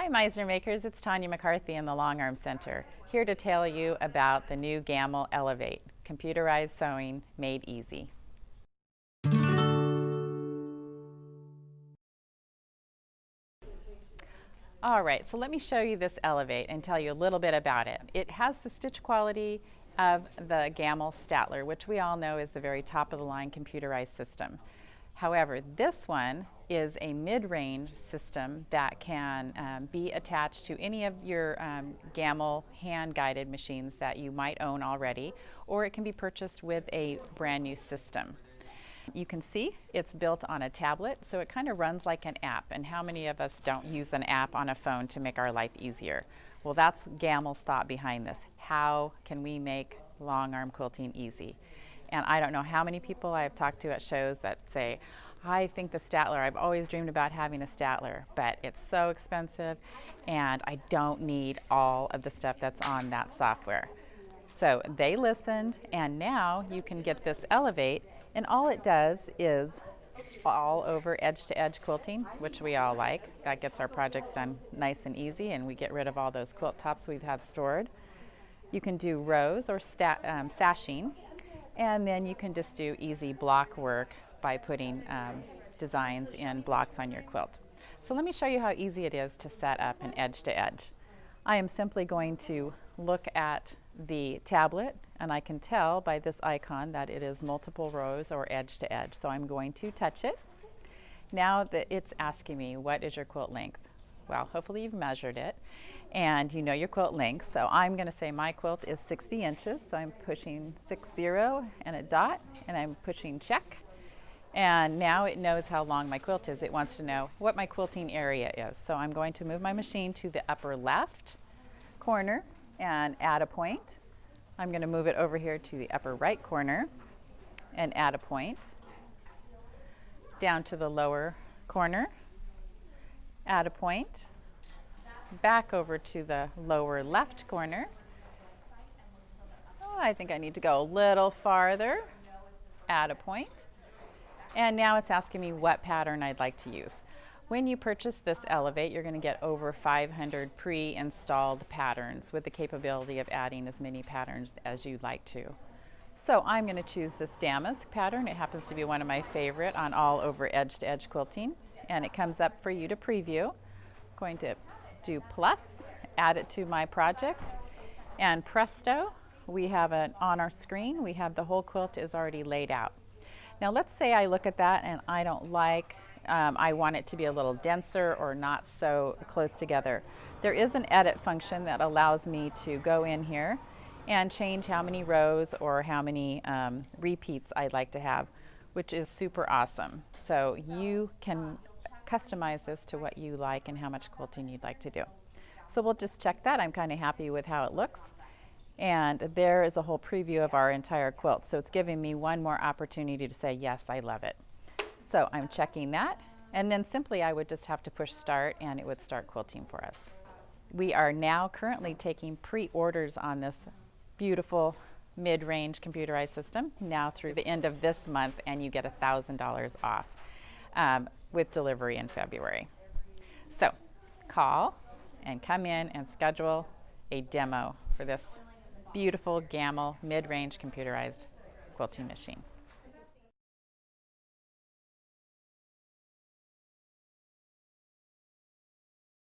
Hi Meissner makers, it's Tonja McCarthy in the Long Arm Center, here to tell you about the new Gamal Elevate, computerized sewing made easy. All right, so let me show you this Elevate and tell you a little bit about it. It has the stitch quality of the Gammil Statler, which we all know is the very top of the line computerized system. However, this one is a mid-range system that can be attached to any of your Gammil hand-guided machines that you might own already, or it can be purchased with a brand new system. You can see it's built on a tablet, so it kind of runs like an app. And how many of us don't use an app on a phone to make our life easier? Well, that's Gammil's thought behind this. How can we make long arm quilting easy? And I don't know how many people I've talked to at shows that say, I think the Statler, I've always dreamed about having a Statler, but it's so expensive and I don't need all of the stuff that's on that software. So they listened, and now you can get this Elevate, and all it does is all over edge-to-edge quilting, which we all like. That gets our projects done nice and easy, and we get rid of all those quilt tops we've had stored. You can do rows or sashing, and then you can just do easy block work by putting designs in blocks on your quilt. So let me show you how easy it is to set up an edge-to-edge. I am simply going to look at the tablet, and I can tell by this icon that it is multiple rows or edge-to-edge. So I'm going to touch it. Now that it's asking me, what is your quilt length? Well, hopefully you've measured it and you know your quilt length. So I'm going to say my quilt is 60 inches. So I'm pushing 60 and a dot, and I'm pushing check. And now it knows how long my quilt is. It wants to know what my quilting area is. So I'm going to move my machine to the upper left corner and add a point. I'm going to move it over here to the upper right corner and add a point. Down to the lower corner, add a point. Back over to the lower left corner. Oh, I think I need to go a little farther, add a point. And now it's asking me what pattern I'd like to use. When you purchase this Elevate, you're going to get over 500 pre-installed patterns with the capability of adding as many patterns as you'd like to. So I'm going to choose this damask pattern. It happens to be one of my favorite on all over edge-to-edge quilting, and it comes up for you to preview. I'm going to do plus, add it to my project, and presto, we have it on our screen. We have the whole quilt is already laid out. Now let's say I look at that and I don't like, I want it to be a little denser or not so close together. There is an edit function that allows me to go in here and change how many rows or how many repeats I'd like to have, which is super awesome. So you can customize this to what you like and how much quilting you'd like to do. So we'll just check that. I'm kind of happy with how it looks. And there is a whole preview of our entire quilt. So it's giving me one more opportunity to say, yes, I love it. So I'm checking that. And then simply I would just have to push start and it would start quilting for us. We are now currently taking pre-orders on this beautiful mid-range computerized system now through the end of this month, and you get $1,000 off with delivery in February. So call and come in and schedule a demo for this beautiful Gammil mid-range computerized quilting machine.